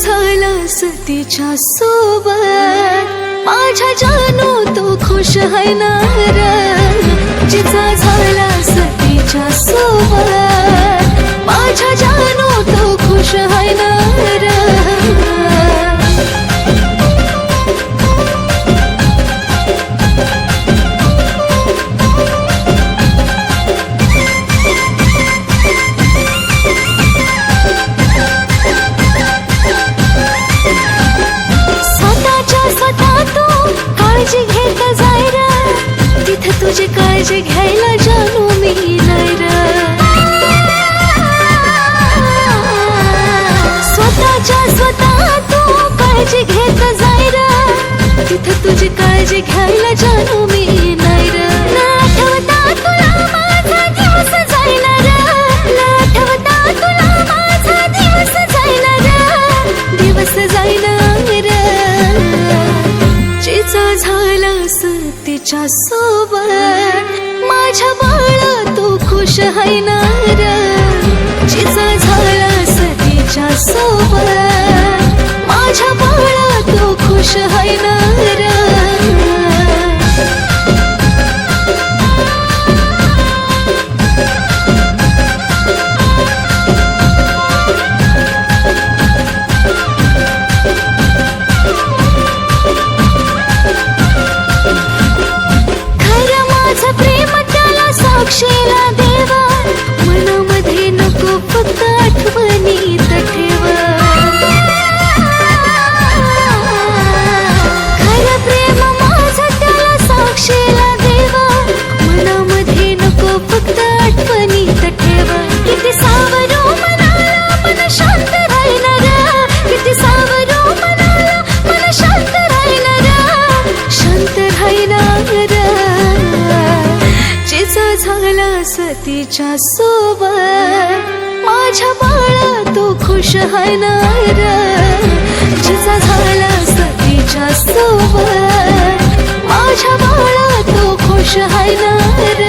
झालास तिच्या सोबत माझ्या जानू तो खुश है ना रे जिचा झालास तिच्या सोबत माझ्या जानू तो खुश है ना रे तुझी काळजी घ्यायला जानू मी नाही रे स्वतः तू काळजी घेत जाय रे तिथं तुझी काळजी घ्यायला जानू मी नाही रे ना आठवता तुला माझा दिवस जायला रे ना आठवता तुला माझा दिवस जायला रे दिवस जायला रे जिचा झालास तिच्या सोबत माझ्या बाळा तू खुश है ना रे जिचा झालास तिच्या सोबत माझ्या बाळा तू खुश है ना रे साक्षीला देवा मनामध्ये नको फक्त आठवणीत ठेवा खरं प्रेम माझं त्याला साक्षीला देवा मनामध्ये नको फक्त आठवणीत ठेवा किती सावरू मनाला मन शांत राहिना रे किती सावरू मनाला मन शांत राहिना रे शांत राहिना रे जिचा झालास तिच्या सोबत माझ्या बाळा तू खुश है ना रे जिचा झालास तिच्या सोबत माझ्या बाळा तू खुश है ना रे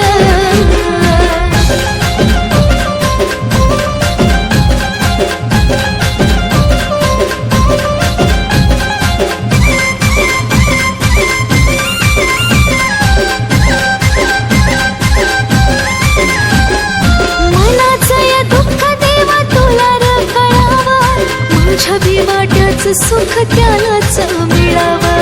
छबी वाट्याचं सुख त्यालाच मिळावं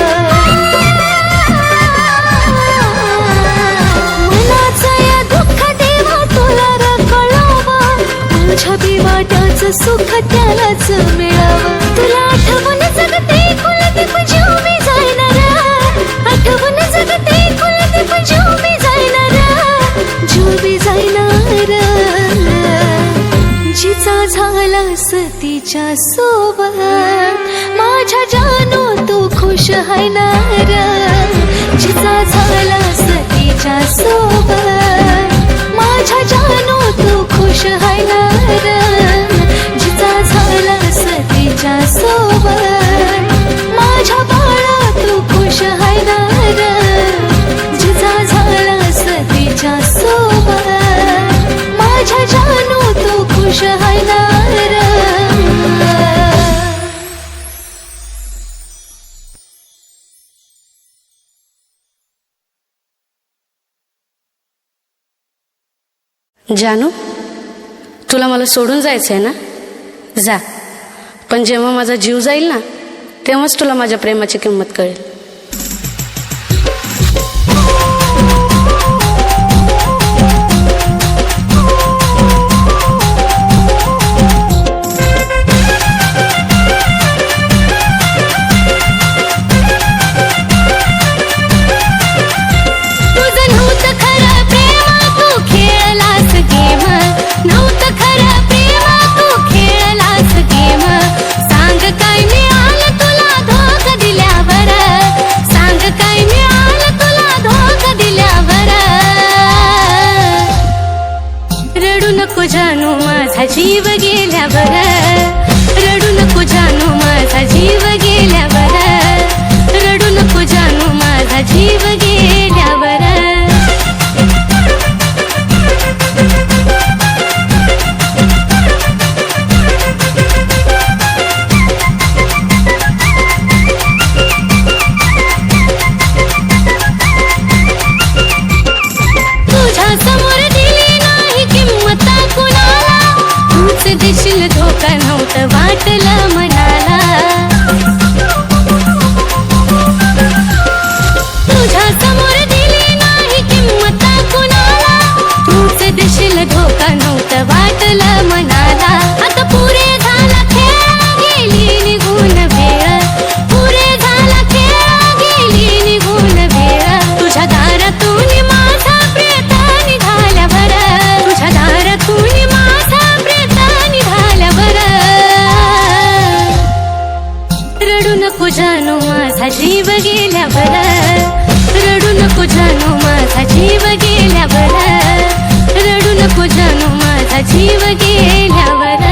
मनाचं या दुःख देवा तुला कळावं छबी वाट्याचं सुख त्यालाच मिळावं तुला आठवण जगते कुलदीप जीव मी जायणार आठवण जगते कुलदीप जीव मी जायणार जीव मी जायणार जिचा झालास तिच्या सोबत माझ्या जानू तू खुश है ना रे जिचा झालास तिच्या सोबत माझ्या जानू तू खुश है ना रे जिचा झालास तिच्या सोबत माझ्या बाळा तू खुश है ना रे जिचा झालास तिच्या सोबत माझ्या जानू तू खुश है ना रे जानू तुला मला सोडून जायचं आहे ना जा पण जेव्हा माझा जीव जाईल ना तेव्हाच तुला माझ्या प्रेमाची किंमत कळेल सांग काय मिळालं तुला धोका दिल्यावर नको जानू माझा जीव गेल्यावर, रडू नको जानू माझा जीव गेल्यावर, रडू नको जानू माझा जीव गेल्यावर.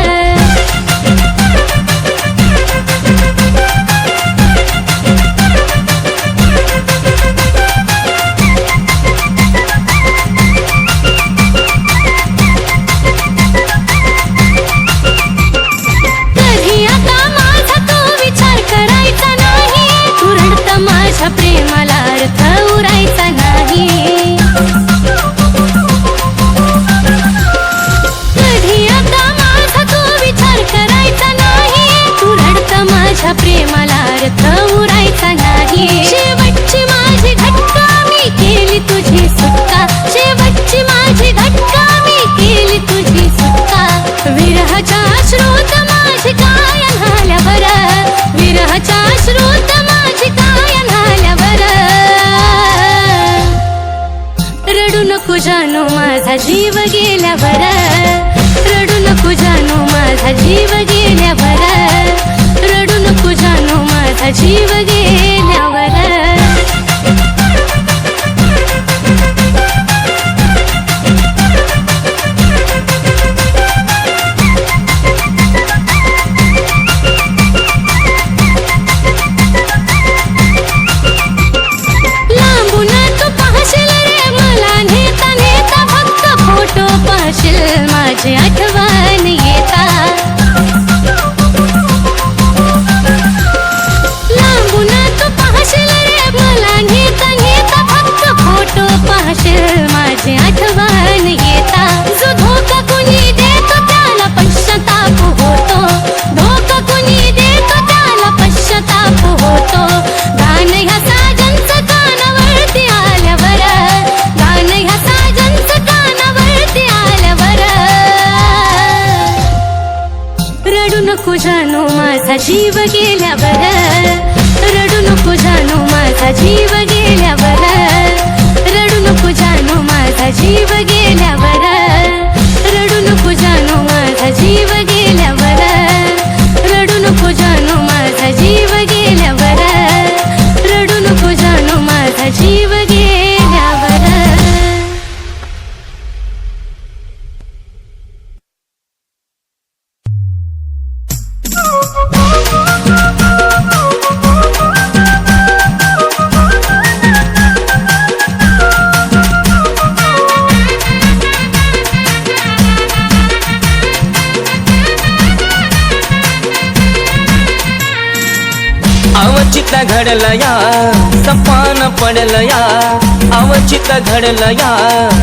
माझ्या प्रेमाला अर्थ उरायचा नाही. कधी आता माझा तो विचार करायचा नाही. तू रडता माझ्या प्रेमाला अर्थ उरायचा नाही. शेवटची माझी घटका मी केली तुझी सुटका, शेवटची माझी घटका मी केली तुझी सुटका. विरहाच्या अश्रूत माझी काय झाल्यावर, विरहाच्या अश्रूत माझी काय रडू नको जानू माझा जीव गेल्यावर, रडू नको जानू माझा जीव गेल्यावर, रडू नको जानू माझा जीव गेल्यावर. माझी आठवण येता, लांबून तू पाहशील रे मला नेता नेता, फक्त फोटो पाहशील माझी आठवण येता. जो धोका कुणी देतो त्याला पश्चाताप होतो, धोका कुणी देतो त्याला पश्चाताप होतो. गाणं ह्या साजनचं कानावरती आल्यावर, गाणं ह्या साजनचं कानावरती आल्यावर, रडू नको जानू माझा जीव गेल्यावर, रडू नको जानू माझा जीव गेल्यावर, रडू नको जानू माझा जीव गेल्यावर, रडू नको जानू माझा जीव गेल्यावर, रडू नको जानू माझा जीव गेल्यावर, रडू नको जानू माझा जीव गेल्यावर. अवचित घडलं या सपान पडलं या, अवचित घडलं या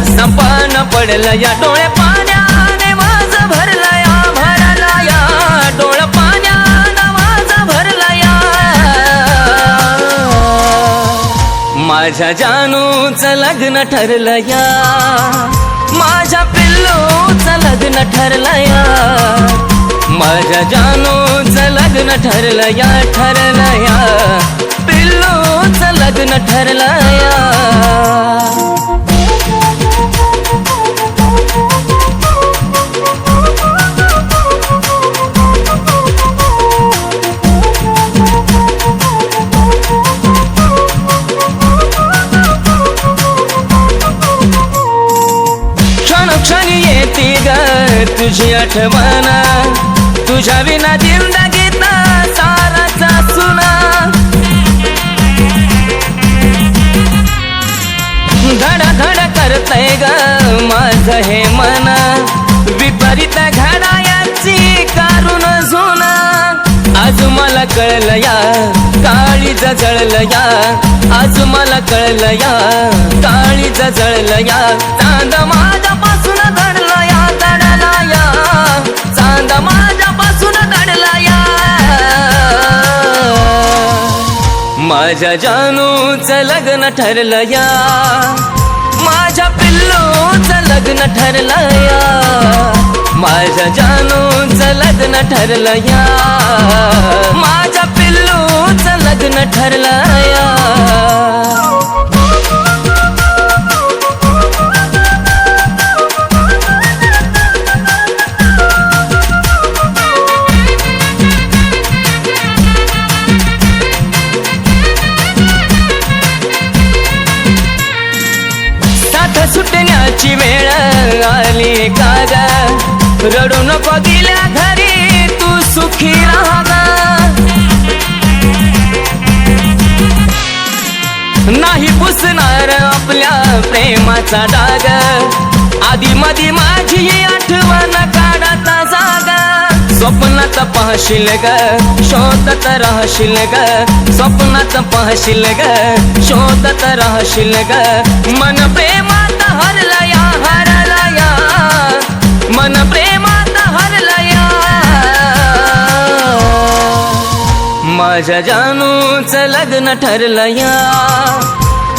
सपान पडलं या. डोळे पाण्याने माझ भरलं या, भरला या डोळे पाण्याने माझ भरलं या. माझ्या जानूचं लग्न ठरलं या, माझ्या पिल्लूचं लग्न ठरलं या, माझ्या जानूचं लग्न ठरलं या, ठरलं या पिल्लूचं लग्न ठरलं या. क्षणक्षणी येते ग तुझी आठवण, तुझ्या विना जिंदगीत साराचा सुना. धड धड करतय ग माझं हे मन, विपरीत घडायाची कारून जुना. आज मला कळलं या काळीज जळलं या, आज मला कळलं या काळीज जळलं या. चांद माझ्यापासून दडला या, दडला या चांद माझ्यापासून दडला या. माझ्या जानूचं लग्न ठरलं या, माझ्या पिल्लूचं लग्न ठरलं या, माझ्या जानूचं लग्न ठरलं या, माझ्या पिल्लूचं लग्न ठरलं या. रडू नको गेल्या घरी तू सुखी राहा ग. नाही पुसणार आपल्या प्रेमाचा डाग, आधी मधी माझी आठवण काढता जाग. स्वप्नात पाहशील ग शोधत राहशील ग, स्वप्नात पाहशील ग शोधत राहशील ग. मन प्रेमात हरलया हरलया, मन प्रेमात हरलया. माझ्या जानूचं लग्न ठरलया,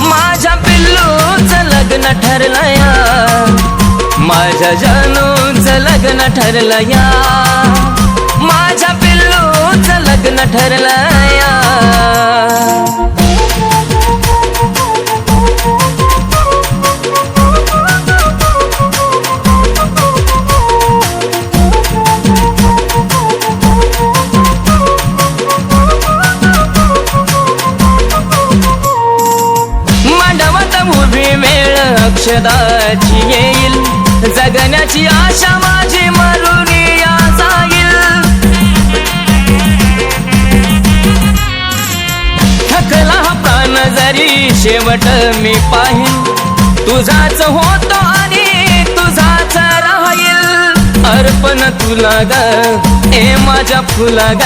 माझ्या पिल्लूचं लग्न ठरलया. माझ्या जानूचं लग्न ठरलया, माझ्या पिल्लूचं लग्न ठरलया. अक्षदाची येईल, जगण्याची आशा माझी मरून या जाईल. थकला हा प्राण जरी शेवट मी पाहिन, तुझाच होतो आणि तुझाच राहील. अर्पण तुला ग ए माझ्या फुला ग,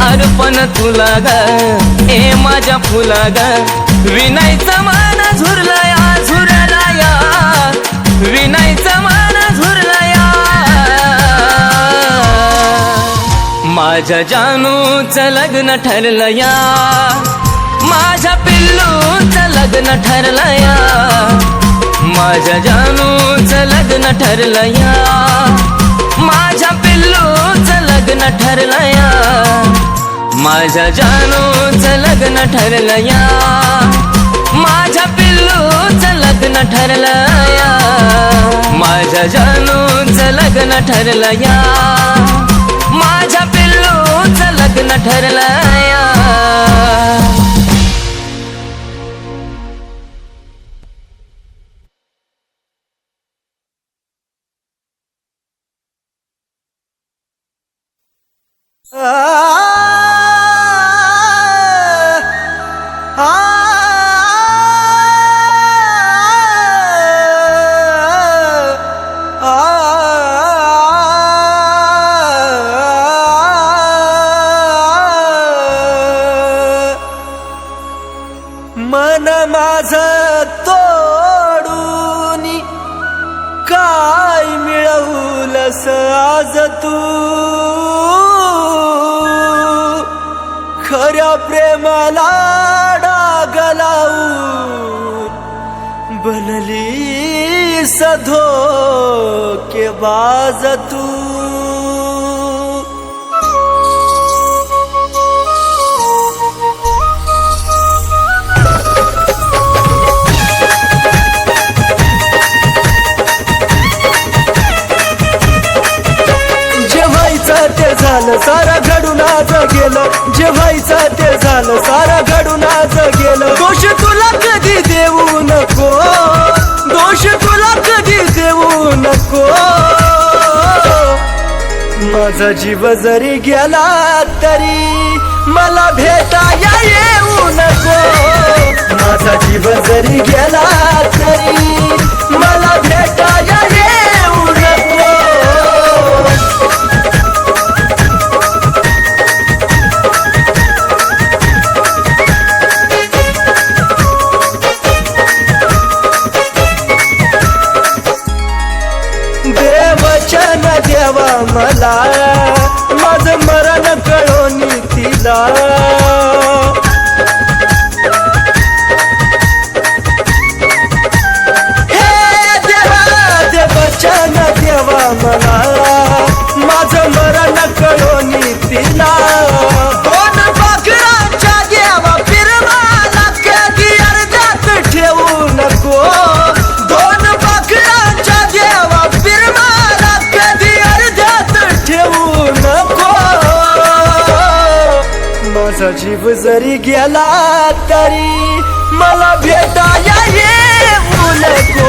अर्पण तुला ग ए माझ्या फुला ग. विनायचं मन झुरलया झुरलया, विनायचं मन झुरलया. माझ्या जानूचं लग्न ठरलया, माझ्या पिल्लूचं लग्न ठरलया. माझ्या जानूचं लग्न ठरलया, माझ्या पिल्लूचं लग्न ठरलया. माझ्या जानूचं लग्न ठरलया, माझ्या पिल्लूचं लग्न ठरलया. माझ्या जानूचं लग्न ठरलया, माझ्या पिल्लूचं लग्न ठरलया. मन माझं तोडून काय मिळवलंस आज तू, खऱ्या प्रेमाला डाग लावून बनलीस धोकेबाज तू. ते झालं सारा घडून आज गेलं, जे व्हायचं ते झालं सारा घडून आज गेलं. दोष तुला कधी देऊ नको, दोष तुला कधी देऊ नको. माझा जीव जरी गेला तरी मला भेटाया येऊ नको. माझा जीव जरी गेला तरी मला भेटाया येऊ नको. देवा मला माझं मरण कळून तिला. हे देवा देवचन देवा मला माझं मरण कळून तिला. दोन बकरांच्या देवा फिरवाला कधी अर्ध्यात ठेवू नको. दोन बकरांच्या देवा फिरवाला कधी अर्ध्यात ठेवू नको. माझा जीव जरी गेला तरी मला भेटाया येऊ नको.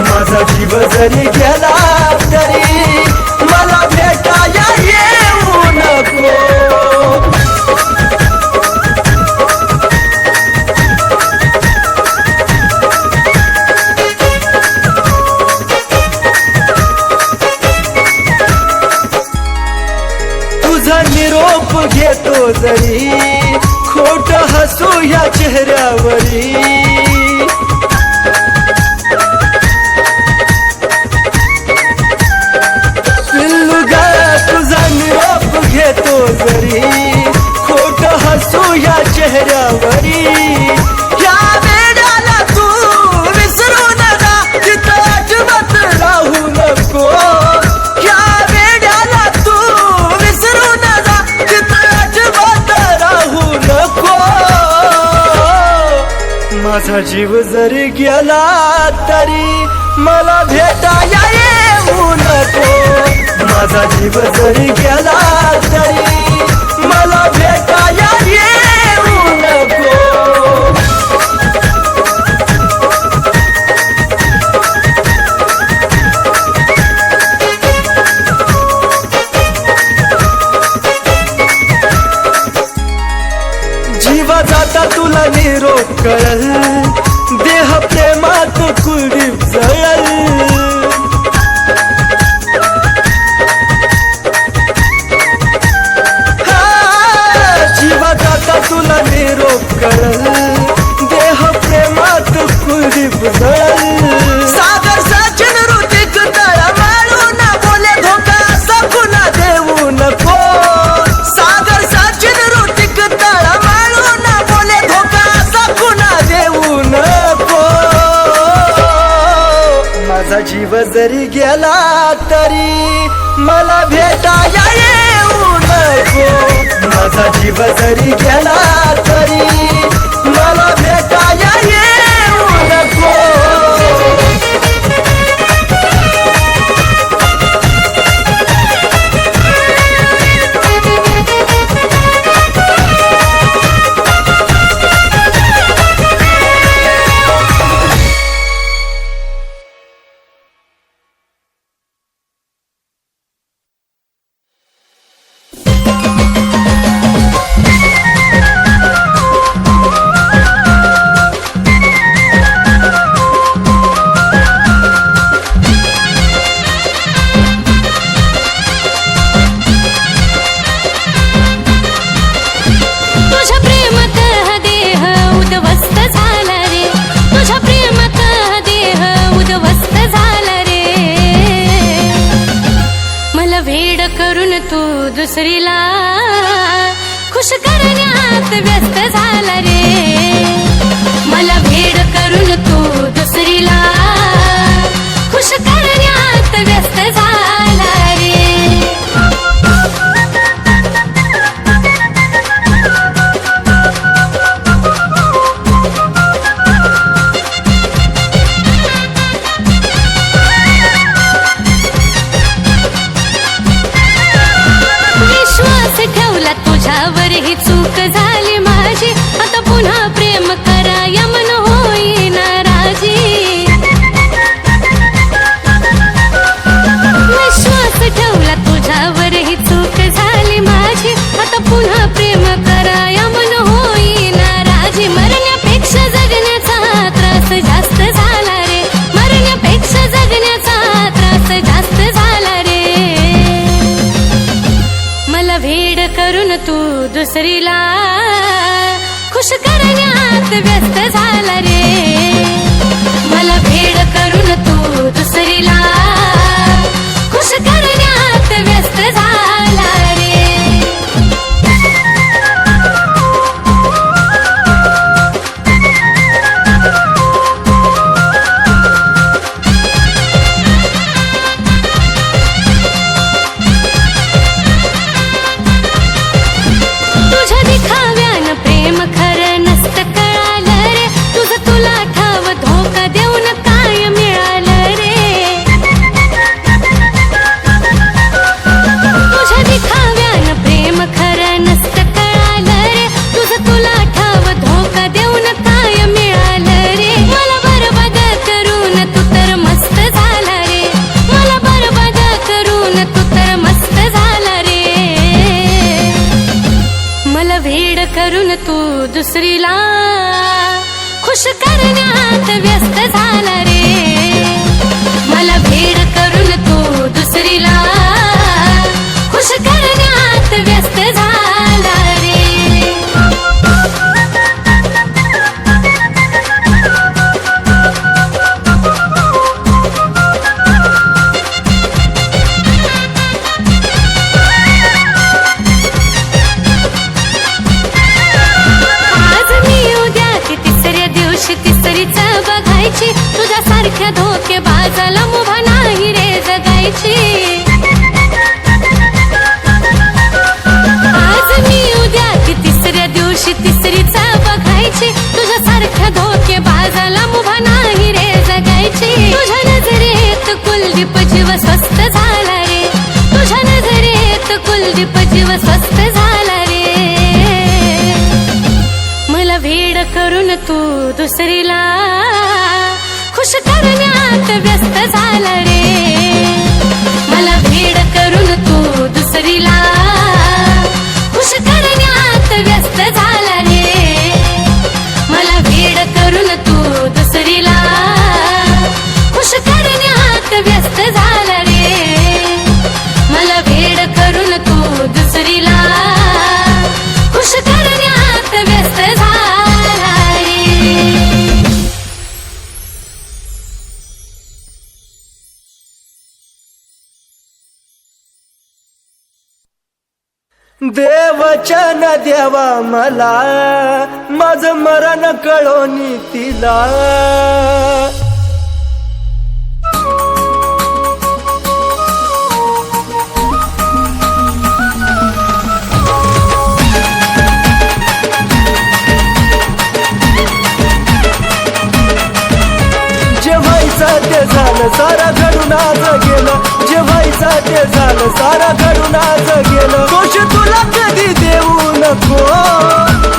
माझा जीव जरी गेला तरी मला भेटाया येऊ नको. तुझा निरोप घेतो जरी खोट हसू या चेहऱ्यावरी. पिल्लुगा तुझा निरोप घेतो जरी खोट हसू या चेहऱ्यावरी. या वेड्याला तू विसरू नका तिथं अजिबात राहू नको. या वेड्याला तू विसरू नका तिथं अजिबात राहू नको. माझा जीव जरी गेला तरी मला भेटाया येऊ नको. माझा जीव जरी गेला तरी मला भेटाया येऊ नको. जीवा जाता तुला निरोप कळल देह प्रेमात कुलदीप जळल. जीवा जाता तुला निरोप कळल देह प्रेमात कुलदीप जळल. सागर सचिन ऋतिक तळमळून बोले धोका असा पुन्हा देऊ नको. सागर सचिन ऋतिक तळमळून बोले धोका असा पुन्हा देऊ नको. माझा जीव जरी गेला तरी मला भेटाया येऊ नको. माझा जीव जरी गेला तरी मला भेटाया येऊ नको. दुसरीला खुश करण्यात व्यस्त झाला रे. मला भेड करून तू दुसरीला खुश करण्यात व्यस्त झाला रे. ठेवला तुझ्यावर ही चूक झाली माझी. आता पुन्हा प्रेम कराया मन होई नाराजी. विश्वास ठेवला तुझ्यावर ही चूक झाली माझी. आता पुन्हा प्रेम कराया मन होई नाराजी. मरण्यापेक्षा जगण्याचा त्रास जास्त झाला रे. मरण्यापेक्षा जगण्याचा त्रास जास्त झाला रे. मला भेड करून तू दुसरीला खुश करण्यात व्यस्त झाला रे. मला भेड करून तू दुसरीला खुश करण्यात व्यस्त झाला रे. तुझ्या दिखाव्यानं प्रेम खरं नसतं कळालं रे. तुझं तुला ठाव धोका देऊन काय भेड करून तू दुसरीला खुश करण्यात व्यस्त झाला रे. मला भेड करून तू दुसरीला खुश करण्यात व्यस्त झाला रे. तुझ्यासारख्या धोकेबाजाला मुभा नाही रे जगायची. आज मी उद्या की तिसऱ्या दिवशी तिसरीचा बघायची. तुझ्यासारख्या धोकेबाजाला मुभा नाही रे जगायची. तुझ्या नजरेत कुलदीप जीव स्वस्त झाला रे. तुझ्या नजरेत कुलदीप जीव स्वस्त झाला रे. मला भेड करून तू दुसरीला खुश करण्यात व्यस्त झाला रे. मला भेड करून तू दुसरीला खुश करण्यात व्यस्त झाला रे. मला भेड करून तू दुसरीला खुश करण्यात व्यस्त झाला रे. मला भेड करून तू दुसरीला खुश करण्यात व्यस्त झाला रे. देवचन देवा मला माझं मरण कळोनी तिला. जे व्हायचं ते झालं सारा घडून आज गेलं. जे व्हायचं ते झालं सारा घडून आज गेलं. दोष तुला कधी देऊ नको.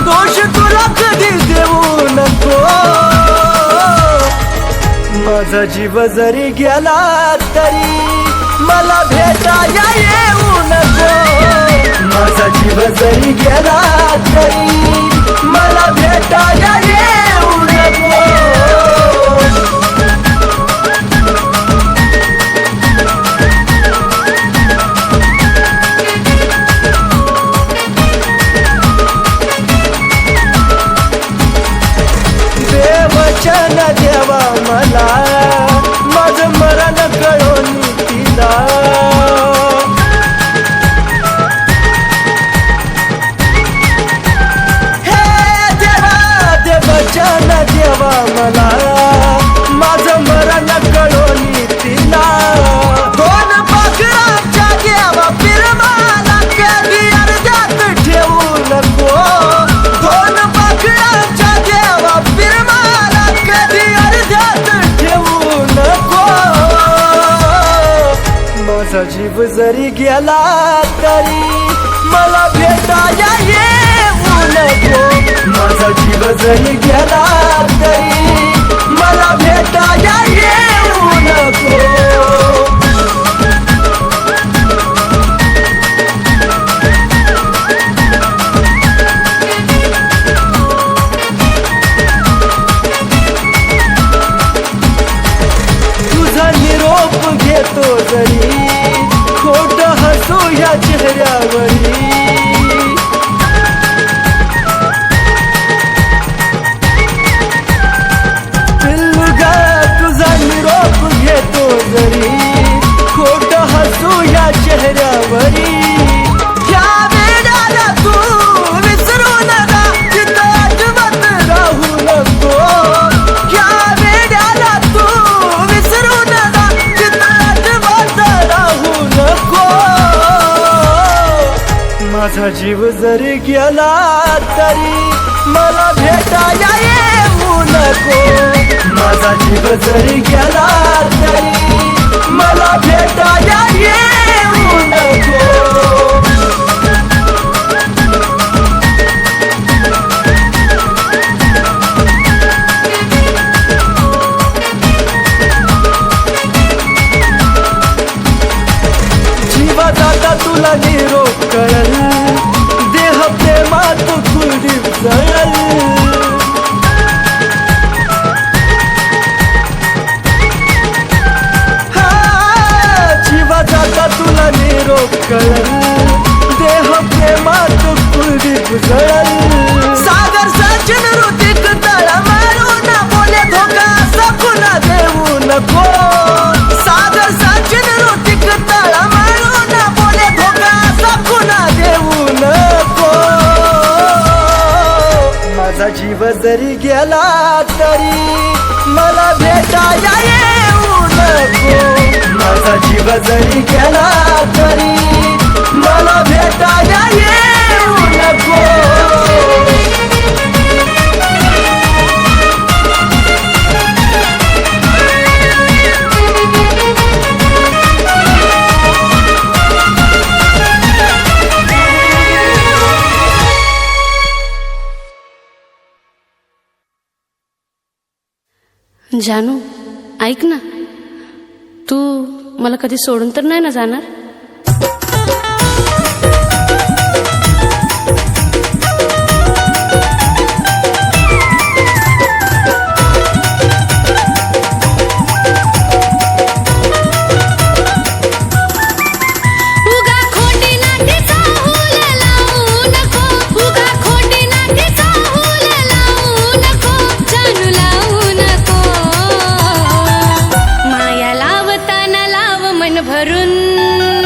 दोष तुला कधी देऊ नको. माझा जीव जरी गेला तरी मला भेटाया येऊ नको. माझा जीव जरी गेला तरी मला भेटाया येऊ नको. देवचन देवा मला माझं मरण कळोनी तिला. हे देवा देवचन देवा मला माझं मरण कळोनी तिला. दोन पाखरांच्या देवा फिरमाला कधी अर्ध्यात ठेवू नको. दोन पाखरांच्या देवा फिरमाला कधी अर्ध्यात ठेवू नको. माझा जीव जरी गेला तरी मला भेटाया येऊ नको. माझा जीव जरी गेला तरी मला भेटाया येऊ नको. तुझा निरोप घेतो जरी खोट हसू या चेहऱ्यावरी. पिल्लुगा तुझा निरोप घेतो जरी खोट हसू या चेहऱ्यावरी. ह्या वेळाला तू विसरू नका तिथं अजिबात राहू नको. ह्या वेळाला तू विसरू नका तिथं अजिबात राहू नको. माझा जीव जरी गेला तरी मला भेटाया येऊ नको. माझा जीव जरी गेला तरी मला भेटाया येऊ नको. जीवा दादा तुला निरोप कळल. देह प्रेमात खुल माझा जीव जरी गेला तरी मला भेटाया येऊ नको माझा जीव जरी गेला तरी मला भेटाया येऊ नको जानू ऐक ना, तू मला कधी सोडून तर नाही ना जाणार? भरून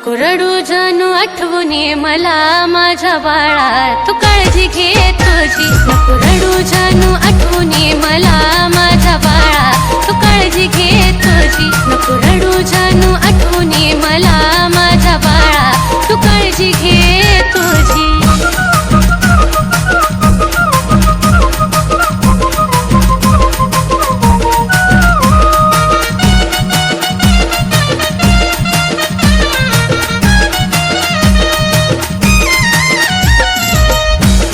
नको रडू जानू आठवणी मला माझ्या बाळा तू काळजी घे तुझी नको रडू जानू आठवणी मला माझ्या बाळा तू काळजी घे तुझी नको रडू जानू आठवणी मला माझ्या बाळा तू काळजी घे तुझी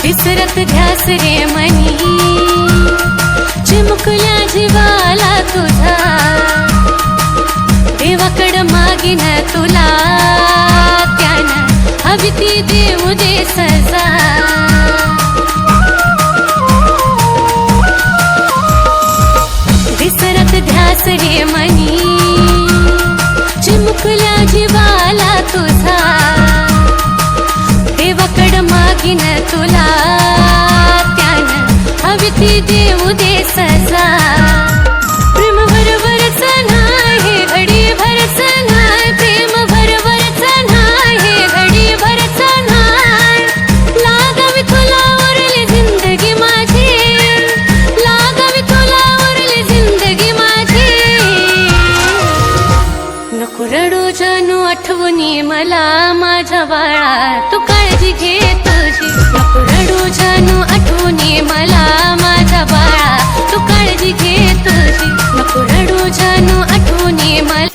विसरत ध्यास रे मनी चिमुकल्या जीवाला तुझा देवाकड मागीन तुला त्यानं हवी ती देऊ दे सजा विसरत ध्यास रे मनी चिमुकल्या जीवाला तुझा देवाकड मागीन तुला त्यानं हवी ती देऊ दे सजा प्रेम भरभरच नाही घडी भरच नाही प्रेम भरभरच नाही घडी भरच नाही लागावी तुला उरली जिंदगी माझी लागावी तुला उरली जिंदगी माझी नको रडू जानू आठवणी मला माझ्या बाळा तू काळजी घे तुझी नको रडू जानू आठवणी मला माझ्या बाळा तू काळजी घे तुझी नको रडू जानू आठवणी मला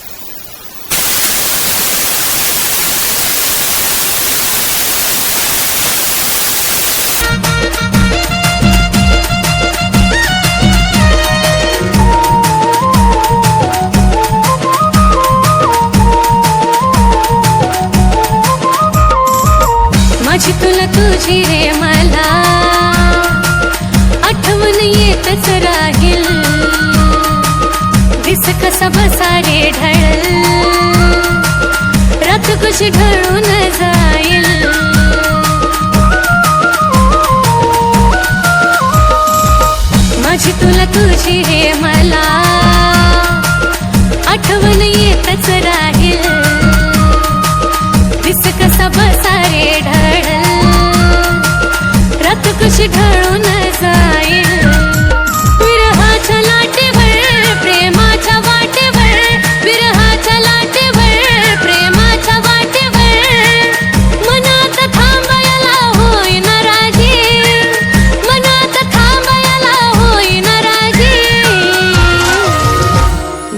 माझी तुला तुझी रे मला आठवण येतच राहील दिस कसा बसा रे ढळ रात कशी ढळून जाईल माझी तुला तुझी रे मला आठवण येतच राहील दिस कसा बसा रे ढळ रात कशी ढळून जाईल विरहाच्या लाटेवर प्रेमाच्या वाटेवर विरहाच्या लाटेवर प्रेमाच्या वाटेवर मनात थांबायला होईन राजी मनात थांबायला होईन राजी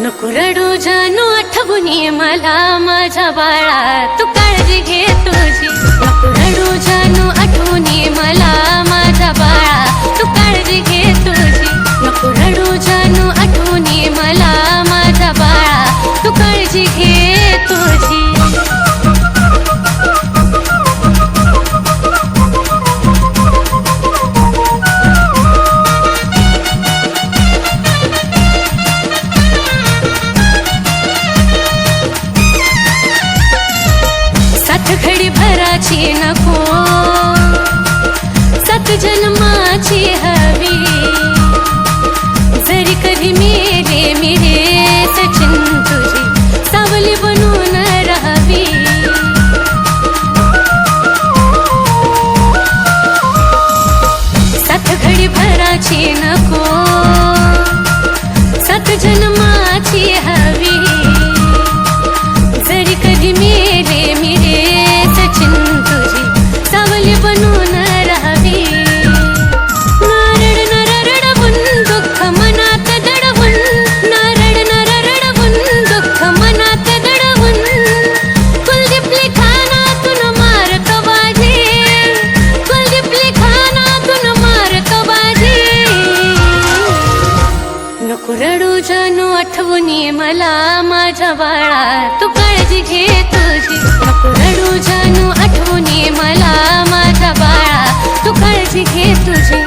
नको रडू जानू आठवणी मला माझ्या बाळा तू काळजी घे तुझी नको रडू जानू आठवणी मला माझ्या बाळा तू काळजी घे तुझी नको रडू जानू आठवणी मला माझ्या बाळा तू काळजी घे तुझी घडी भराची नको सात जन्माची हवी जरी कधी मेरे मेरे सचिन तुझी सावली बनून राहावी सात घडी भराची नको सात जन्माची हवी जरी कधी मेरे मेरे सचिन तुझी सावली बनून राहावी नारड नरडवून दुःख मनात दडवून नारड नरडवून दुःख मनात दडवून कुलदीपली खानातून मारतो बाजी कुलदीपली खानातून मारतो बाजी नको रडू जानू आठवणी मला माझ्या बाळा तू काळजी घे तुझी नको रडू जानू आठवणी मला माझ्या बाळा तू काळजी घे तुझी